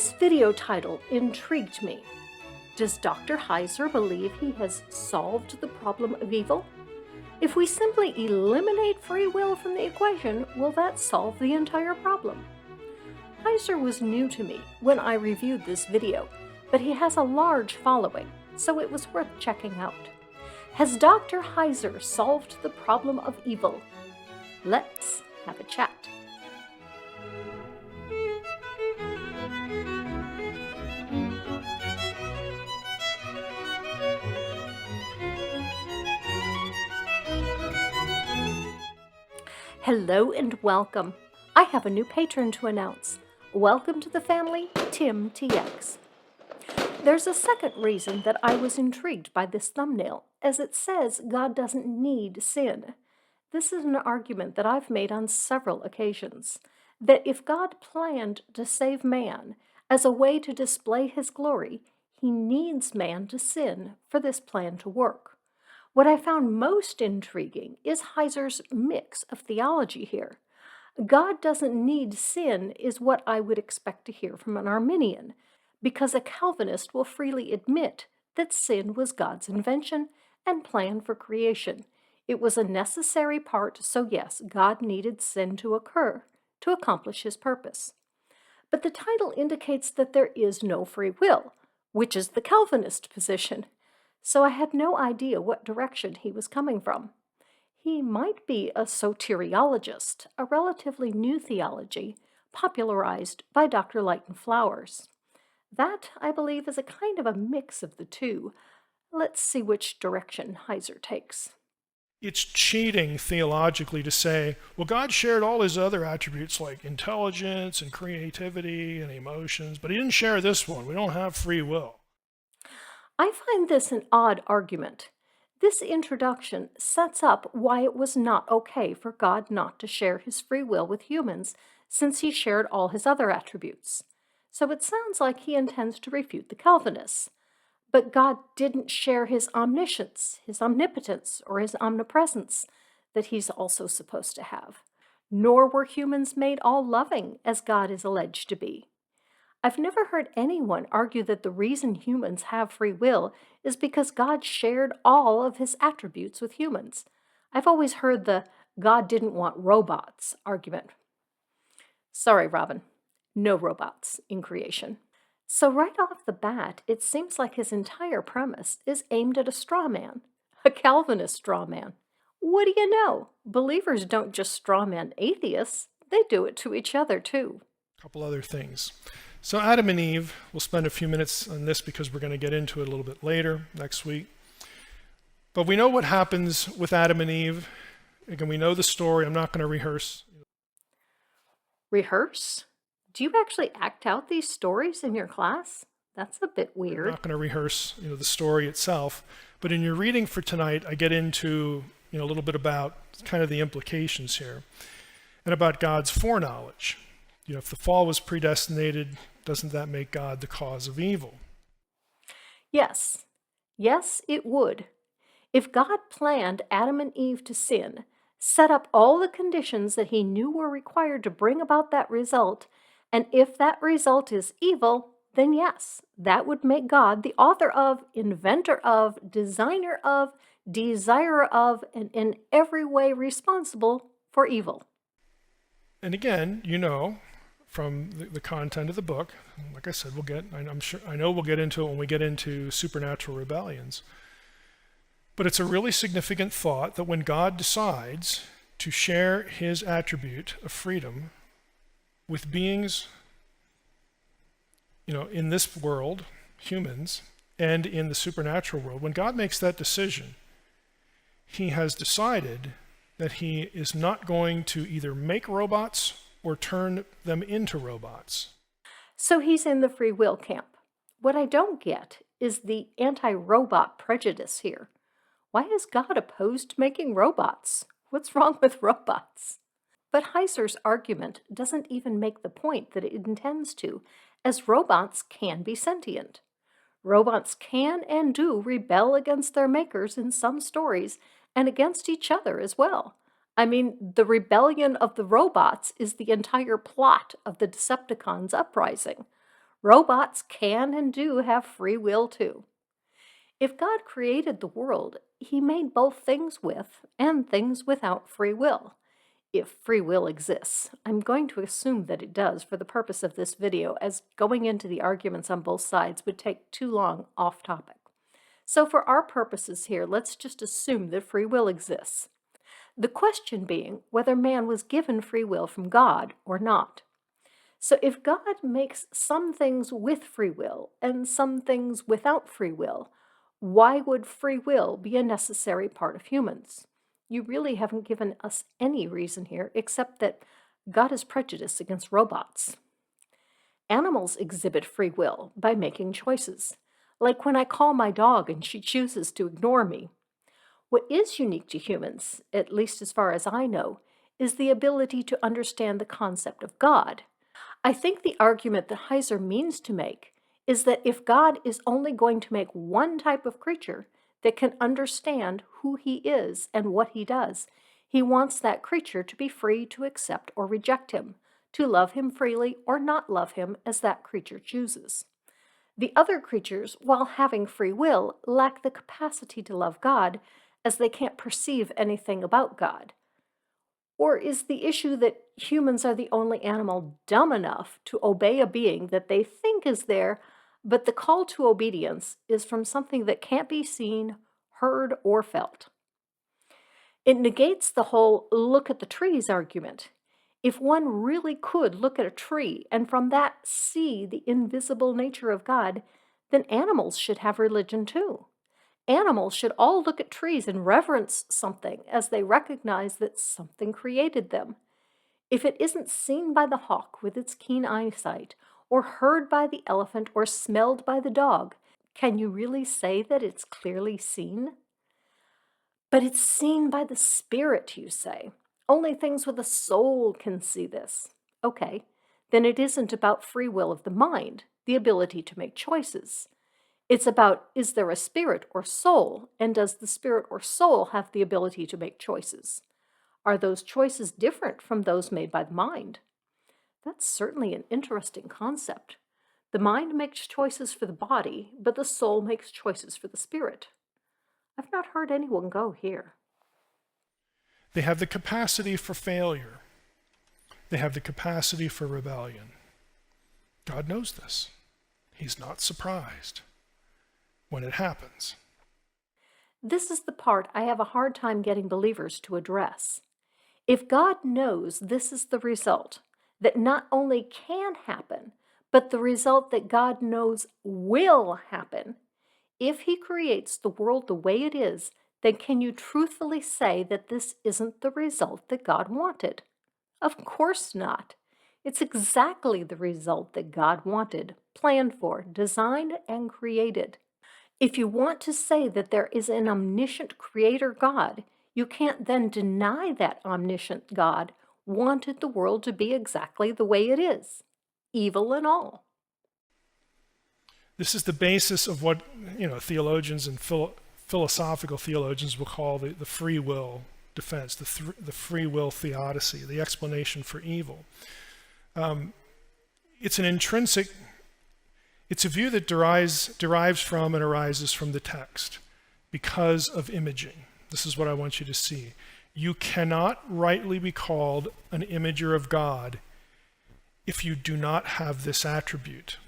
This video title intrigued me. Does Dr. Heiser believe he has solved the problem of evil? If we simply eliminate free will from the equation, will that solve the entire problem? Heiser was new to me when I reviewed this video, but he has a large following, so it was worth checking out. Has Dr. Heiser solved the problem of evil? Let's have a chat. Hello and welcome. I have a new patron to announce. Welcome to the family, Tim TX. There's a second reason that I was intrigued by this thumbnail, as it says God doesn't need sin. This is an argument that I've made on several occasions, that if God planned to save man as a way to display his glory, he needs man to sin for this plan to work. What I found most intriguing is Heiser's mix of theology here. God doesn't need sin is what I would expect to hear from an Arminian, because a Calvinist will freely admit that sin was God's invention and plan for creation. It was a necessary part, so yes, God needed sin to occur to accomplish his purpose. But the title indicates that there is no free will, which is the Calvinist position. So I had no idea what direction he was coming from. He might be a soteriologist, a relatively new theology popularized by Dr. Leighton Flowers. That, I believe, is a kind of a mix of the two. Let's see which direction Heiser takes. It's cheating theologically to say, well, God shared all his other attributes like intelligence and creativity and emotions, but he didn't share this one. We don't have free will. I find this an odd argument. This introduction sets up why it was not okay for God not to share his free will with humans, since he shared all his other attributes. So it sounds like he intends to refute the Calvinists. But God didn't share his omniscience, his omnipotence, or his omnipresence that he's also supposed to have. Nor were humans made all loving, as God is alleged to be. I've never heard anyone argue that the reason humans have free will is because God shared all of his attributes with humans. I've always heard the God didn't want robots argument. Sorry, Robin. No robots in creation. So right off the bat, it seems like his entire premise is aimed at a straw man, a Calvinist straw man. What do you know? Believers don't just straw man atheists, they do it to each other too. A couple other things. So Adam and Eve, we'll spend a few minutes on this because we're going to get into it a little bit later next week. But we know what happens with Adam and Eve. Again, we know the story. I'm not going to rehearse. Rehearse? Do you actually act out these stories in your class? That's a bit weird. I'm not going to rehearse, the story itself. But in your reading for tonight, I get into, a little bit about kind of the implications here and about God's foreknowledge. If the fall was predestinated, doesn't that make God the cause of evil? Yes. Yes, it would. If God planned Adam and Eve to sin, set up all the conditions that he knew were required to bring about that result, and if that result is evil, then yes, that would make God the author of, inventor of, designer of, desirer of, and in every way responsible for evil. And again, from the content of the book, like I said, I know we'll get into it when we get into supernatural rebellions. But it's a really significant thought that when God decides to share his attribute of freedom with beings, in this world, humans, and in the supernatural world, when God makes that decision, he has decided that he is not going to either make robots or turn them into robots. So he's in the free will camp. What I don't get is the anti-robot prejudice here. Why is God opposed to making robots? What's wrong with robots? But Heiser's argument doesn't even make the point that it intends to, as robots can be sentient. Robots can and do rebel against their makers in some stories and against each other as well. I mean, the rebellion of the robots is the entire plot of the Decepticons' uprising. Robots can and do have free will too. If God created the world, he made both things with and things without free will. If free will exists. I'm going to assume that it does for the purpose of this video, as going into the arguments on both sides would take too long off topic. So for our purposes here, let's just assume that free will exists. The question being whether man was given free will from God or not. So if God makes some things with free will and some things without free will, why would free will be a necessary part of humans? You really haven't given us any reason here except that God is prejudiced against robots. Animals exhibit free will by making choices, like when I call my dog and she chooses to ignore me. What is unique to humans, at least as far as I know, is the ability to understand the concept of God. I think the argument that Heiser means to make is that if God is only going to make one type of creature that can understand who he is and what he does, he wants that creature to be free to accept or reject him, to love him freely or not love him as that creature chooses. The other creatures, while having free will, lack the capacity to love God, as they can't perceive anything about God. Or is the issue that humans are the only animal dumb enough to obey a being that they think is there, but the call to obedience is from something that can't be seen, heard, or felt? It negates the whole look at the trees argument. If one really could look at a tree and from that see the invisible nature of God, then animals should have religion too. Animals should all look at trees and reverence something as they recognize that something created them. If it isn't seen by the hawk with its keen eyesight, or heard by the elephant, or smelled by the dog, can you really say that it's clearly seen? But it's seen by the spirit, you say. Only things with a soul can see this. Okay, then it isn't about free will of the mind, the ability to make choices. It's about, is there a spirit or soul, and does the spirit or soul have the ability to make choices? Are those choices different from those made by the mind? That's certainly an interesting concept. The mind makes choices for the body, but the soul makes choices for the spirit. I've not heard anyone go here. They have the capacity for failure. They have the capacity for rebellion. God knows this. He's not surprised when it happens. This is the part I have a hard time getting believers to address. If God knows this is the result, that not only can happen, but the result that God knows will happen, if he creates the world the way it is, then can you truthfully say that this isn't the result that God wanted? Of course not. It's exactly the result that God wanted, planned for, designed, and created. If you want to say that there is an omniscient creator God, you can't then deny that omniscient God wanted the world to be exactly the way it is, evil and all. This is the basis of what theologians and philosophical theologians will call the free will defense, the free will theodicy, the explanation for evil. It's an intrinsic. It's a view that derives from and arises from the text because of imaging. This is what I want you to see. You cannot rightly be called an imager of God if you do not have this attribute,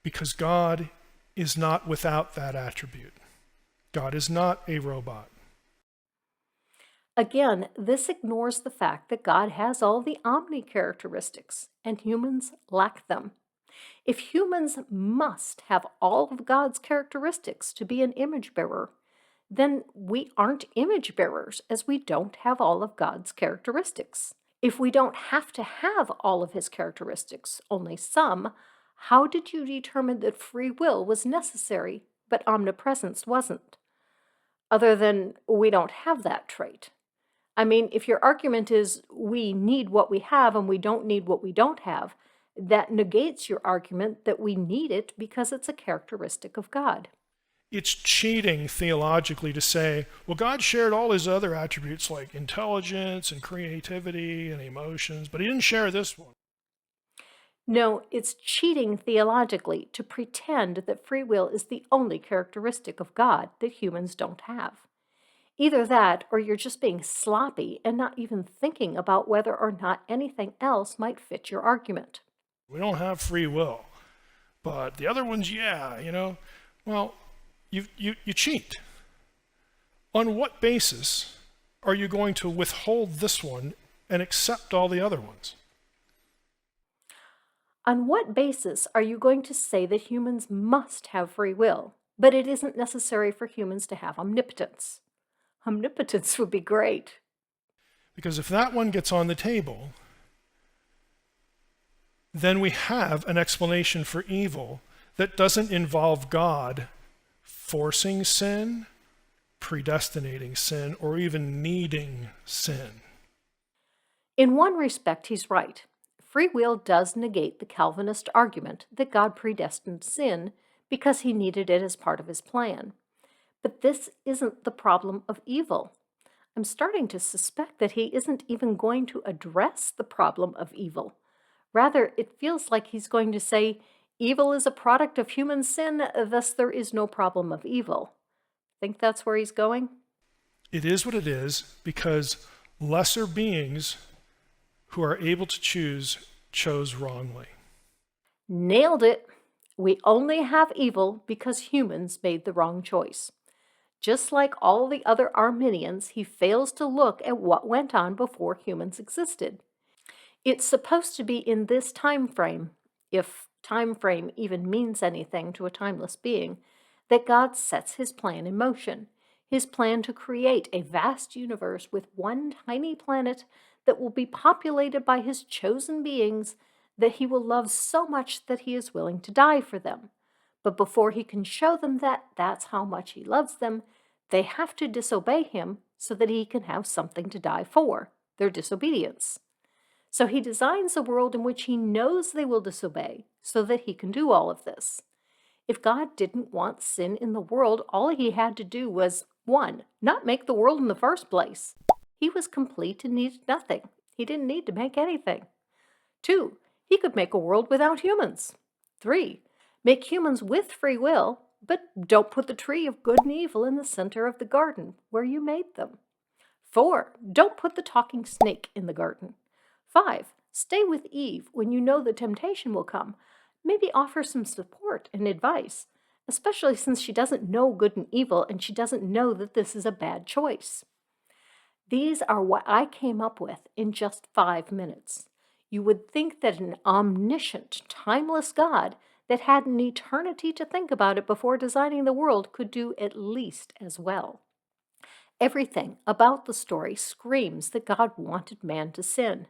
because God is not without that attribute. God is not a robot. Again, this ignores the fact that God has all the omni characteristics, and humans lack them. If humans must have all of God's characteristics to be an image bearer, then we aren't image bearers, as we don't have all of God's characteristics. If we don't have to have all of his characteristics, only some, how did you determine that free will was necessary, but omnipresence wasn't? Other than we don't have that trait. I mean, if your argument is we need what we have and we don't need what we don't have, that negates your argument that we need it because it's a characteristic of God. It's cheating theologically to say, well, God shared all his other attributes like intelligence and creativity and emotions, but he didn't share this one. No, it's cheating theologically to pretend that free will is the only characteristic of God that humans don't have. Either that, or you're just being sloppy and not even thinking about whether or not anything else might fit your argument. We don't have free will. But the other ones, yeah, Well, you cheat. On what basis are you going to withhold this one and accept all the other ones? On what basis are you going to say that humans must have free will, but it isn't necessary for humans to have omnipotence? Omnipotence would be great. Because if that one gets on the table, then we have an explanation for evil that doesn't involve God forcing sin, predestinating sin, or even needing sin. In one respect, he's right. Free will does negate the Calvinist argument that God predestined sin because he needed it as part of his plan. But this isn't the problem of evil. I'm starting to suspect that he isn't even going to address the problem of evil. Rather, it feels like he's going to say, evil is a product of human sin, thus there is no problem of evil. Think that's where he's going? It is what it is because lesser beings who are able to choose chose wrongly. Nailed it. We only have evil because humans made the wrong choice. Just like all the other Arminians, he fails to look at what went on before humans existed. It's supposed to be in this time frame, if time frame even means anything to a timeless being, that God sets his plan in motion. His plan to create a vast universe with one tiny planet that will be populated by his chosen beings that he will love so much that he is willing to die for them. But before he can show them that that's how much he loves them, they have to disobey him so that he can have something to die for, their disobedience. So he designs a world in which he knows they will disobey so that he can do all of this. If God didn't want sin in the world, all he had to do was, 1, not make the world in the first place. He was complete and needed nothing. He didn't need to make anything. 2, he could make a world without humans. 3, make humans with free will, but don't put the tree of good and evil in the center of the garden where you made them. 4, don't put the talking snake in the garden. 5, stay with Eve when you know the temptation will come. Maybe offer some support and advice, especially since she doesn't know good and evil and she doesn't know that this is a bad choice. These are what I came up with in just 5 minutes. You would think that an omniscient, timeless God that had an eternity to think about it before designing the world could do at least as well. Everything about the story screams that God wanted man to sin.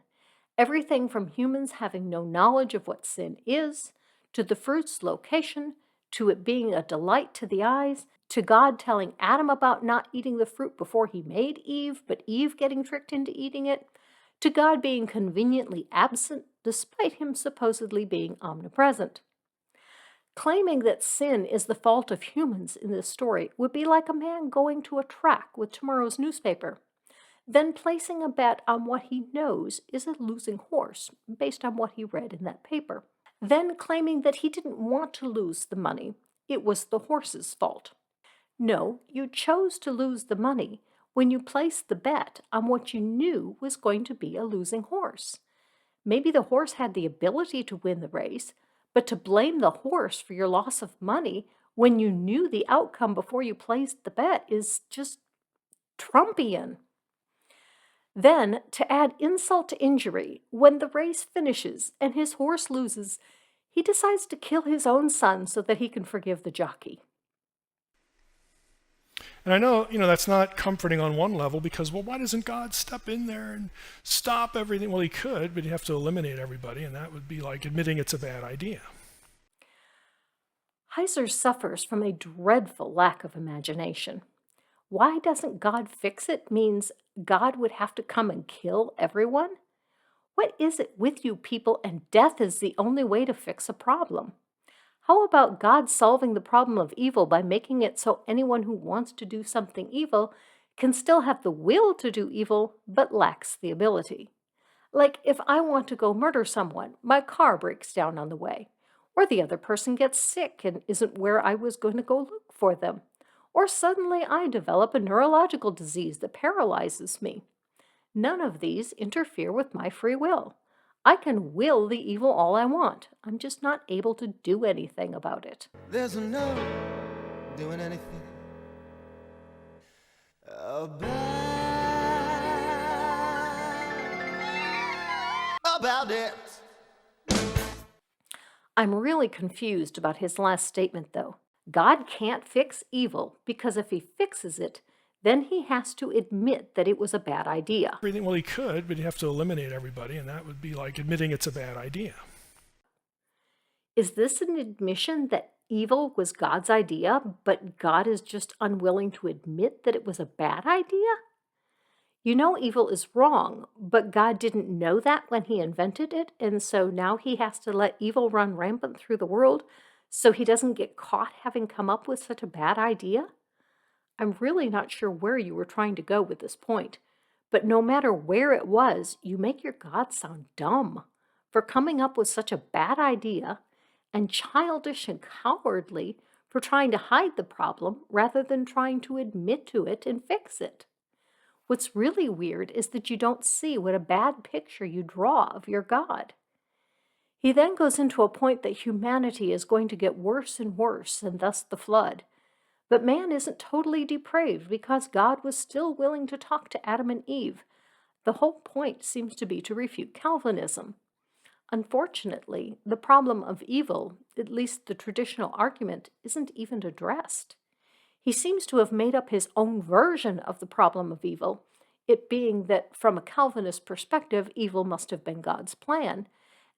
Everything from humans having no knowledge of what sin is, to the fruit's location, to it being a delight to the eyes, to God telling Adam about not eating the fruit before he made Eve, but Eve getting tricked into eating it, to God being conveniently absent despite him supposedly being omnipresent. Claiming that sin is the fault of humans in this story would be like a man going to a track with tomorrow's newspaper, then placing a bet on what he knows is a losing horse based on what he read in that paper, then claiming that he didn't want to lose the money, it was the horse's fault. No, you chose to lose the money when you placed the bet on what you knew was going to be a losing horse. Maybe the horse had the ability to win the race, but to blame the horse for your loss of money when you knew the outcome before you placed the bet is just Trumpian. Then, to add insult to injury, when the race finishes and his horse loses, he decides to kill his own son so that he can forgive the jockey. And I know, that's not comforting on one level because, well, why doesn't God step in there and stop everything? Well, he could, but he'd have to eliminate everybody, and that would be like admitting it's a bad idea. Heiser suffers from a dreadful lack of imagination. Why doesn't God fix it means God would have to come and kill everyone? What is it with you people and death is the only way to fix a problem? How about God solving the problem of evil by making it so anyone who wants to do something evil can still have the will to do evil but lacks the ability? Like if I want to go murder someone, my car breaks down on the way, or the other person gets sick and isn't where I was going to go look for them, or suddenly I develop a neurological disease that paralyzes me. None of these interfere with my free will. I can will the evil all I want. I'm just not able to do anything about it. There's no doing anything about it. I'm really confused about his last statement, though. God can't fix evil because if he fixes it, then he has to admit that it was a bad idea. Well, he could, but you have to eliminate everybody, and that would be like admitting it's a bad idea. Is this an admission that evil was God's idea, but God is just unwilling to admit that it was a bad idea? You know evil is wrong, but God didn't know that when he invented it, and so now he has to let evil run rampant through the world so he doesn't get caught having come up with such a bad idea? I'm really not sure where you were trying to go with this point, but no matter where it was, you make your God sound dumb for coming up with such a bad idea and childish and cowardly for trying to hide the problem rather than trying to admit to it and fix it. What's really weird is that you don't see what a bad picture you draw of your God. He then goes into a point that humanity is going to get worse and worse, and thus the flood. But man isn't totally depraved because God was still willing to talk to Adam and Eve. The whole point seems to be to refute Calvinism. Unfortunately, the problem of evil, at least the traditional argument, isn't even addressed. He seems to have made up his own version of the problem of evil, it being that from a Calvinist perspective, evil must have been God's plan,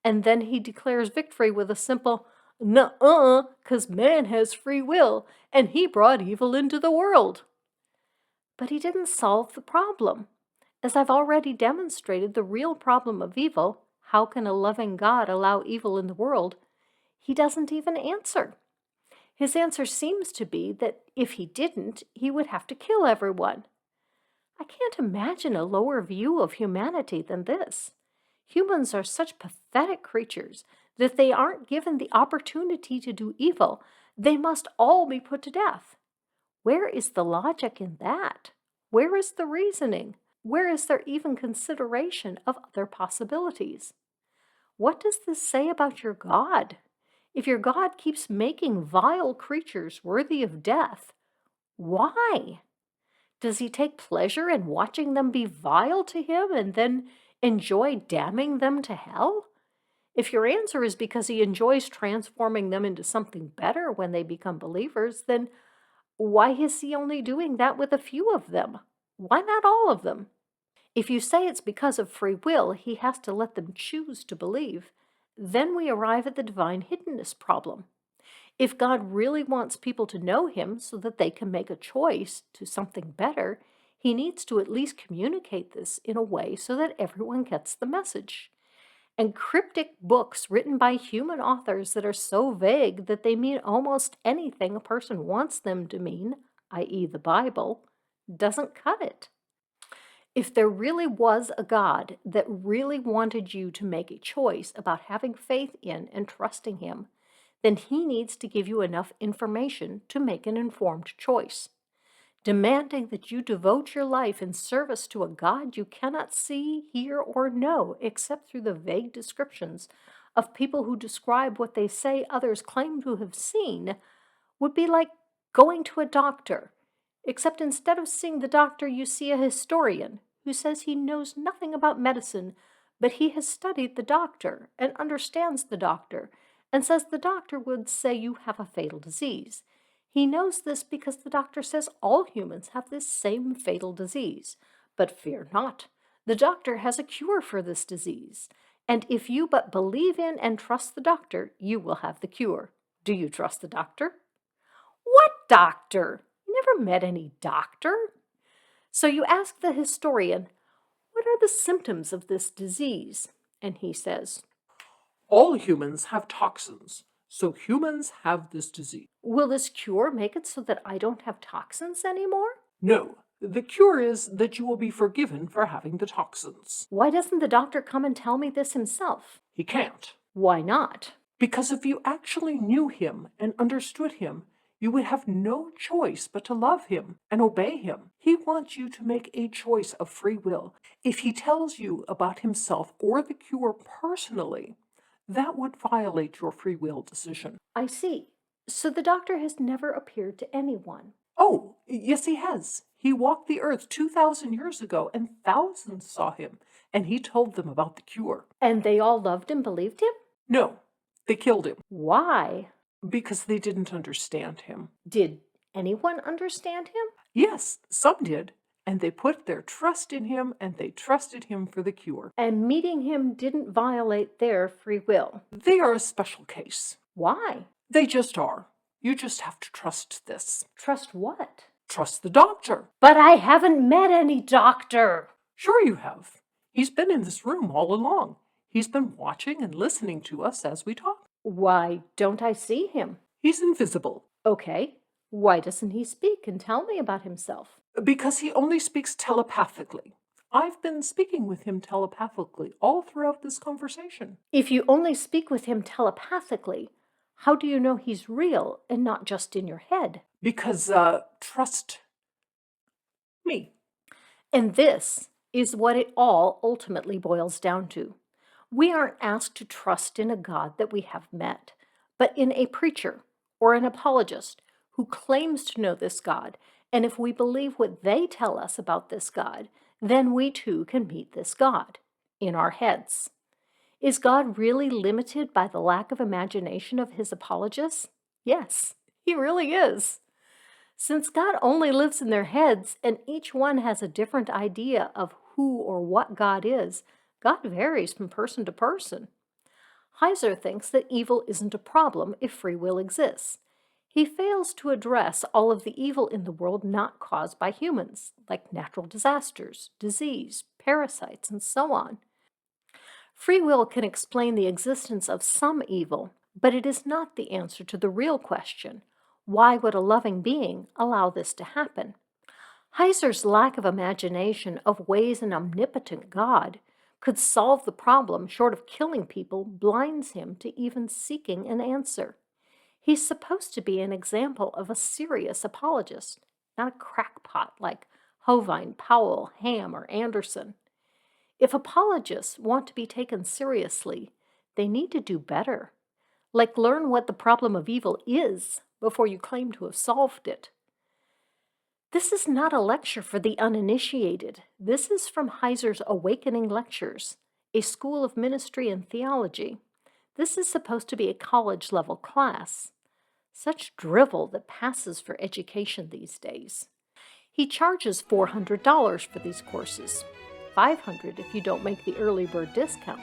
and then he declares victory with a simple, "Nuh-uh, 'cause man has free will, and he brought evil into the world." But he didn't solve the problem. As I've already demonstrated, the real problem of evil, how can a loving God allow evil in the world, he doesn't even answer. His answer seems to be that if he didn't, he would have to kill everyone. I can't imagine a lower view of humanity than this. Humans are such pathetic creatures that if they aren't given the opportunity to do evil, they must all be put to death. Where is the logic in that? Where is the reasoning? Where is there even consideration of other possibilities? What does this say about your God? If your God keeps making vile creatures worthy of death, why? Does he take pleasure in watching them be vile to him and then enjoy damning them to hell? If your answer is because he enjoys transforming them into something better when they become believers, then why is he only doing that with a few of them? Why not all of them? If you say it's because of free will, he has to let them choose to believe, then we arrive at the divine hiddenness problem. If God really wants people to know him so that they can make a choice to something better, he needs to at least communicate this in a way so that everyone gets the message. And cryptic books written by human authors that are so vague that they mean almost anything a person wants them to mean, i.e., the Bible, doesn't cut it. If there really was a God that really wanted you to make a choice about having faith in and trusting him, then he needs to give you enough information to make an informed choice. Demanding that you devote your life in service to a God you cannot see, hear, or know except through the vague descriptions of people who describe what they say others claim to have seen would be like going to a doctor, except instead of seeing the doctor, you see a historian who says he knows nothing about medicine, but he has studied the doctor and understands the doctor and says the doctor would say you have a fatal disease. He knows this because the doctor says all humans have this same fatal disease. But fear not, the doctor has a cure for this disease. And if you but believe in and trust the doctor, you will have the cure. Do you trust the doctor? What doctor? You never met any doctor. So you ask the historian, what are the symptoms of this disease? And he says, all humans have toxins, so humans have this disease. will this cure make it so that I don't have toxins anymore? No, The cure is that you will be forgiven for having the toxins. Why doesn't the doctor come and tell me this himself? He can't. Why not? Because if you actually knew him and understood him, you would have no choice but to love him and obey him. He wants you to make a choice of free will. If he tells you about himself or the cure personally, that would violate your free will decision. I see. So the doctor has never appeared to anyone. Oh, yes, he has. He walked the earth 2,000 years ago, and thousands saw him, and he told them about the cure. And they all loved and believed him? No, they killed him Why? because they didn't understand him. Did anyone understand him? Yes, some did, and they put their trust in him, and they trusted him for the cure. And meeting him didn't violate their free will. They are a special case. Why? They just are. You just have to trust this. Trust what? Trust the doctor. But I haven't met any doctor. Sure you have. He's been in this room all along. He's been watching and listening to us as we talk. Why don't I see him? He's invisible Okay. Why doesn't he speak and tell me about himself? because he only speaks telepathically. I've been speaking with him telepathically all throughout this conversation. If you only speak with him telepathically, how do you know he's real and not just in your head? Because, trust me. And this is what it all ultimately boils down to. We aren't asked to trust in a God that we have met, but in a preacher or an apologist who claims to know this God. And if we believe what they tell us about this God, then we too can meet this God in our heads. Is God really limited by the lack of imagination of his apologists? Yes, he really is. Since God only lives in their heads and each one has a different idea of who or what God is, God varies from person to person. Heiser thinks that evil isn't a problem if free will exists. He fails to address all of the evil in the world not caused by humans, like natural disasters, disease, parasites, and so on. Free will can explain the existence of some evil, but it is not the answer to the real question: why would a loving being allow this to happen? Heiser's lack of imagination of ways an omnipotent God could solve the problem short of killing people blinds him to even seeking an answer. He's supposed to be an example of a serious apologist, not a crackpot like Hovind, Powell, Ham, or Anderson. If apologists want to be taken seriously, they need to do better, like learn what the problem of evil is before you claim to have solved it. This is not a lecture for the uninitiated. This is from Heiser's Awakening Lectures, a school of ministry and theology. This is supposed to be a college-level class. Such drivel that passes for education these days. He charges $400 for these courses, $500 if you don't make the early bird discount.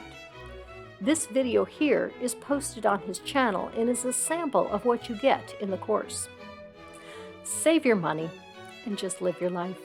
This video here is posted on his channel and is a sample of what you get in the course. Save your money and just live your life.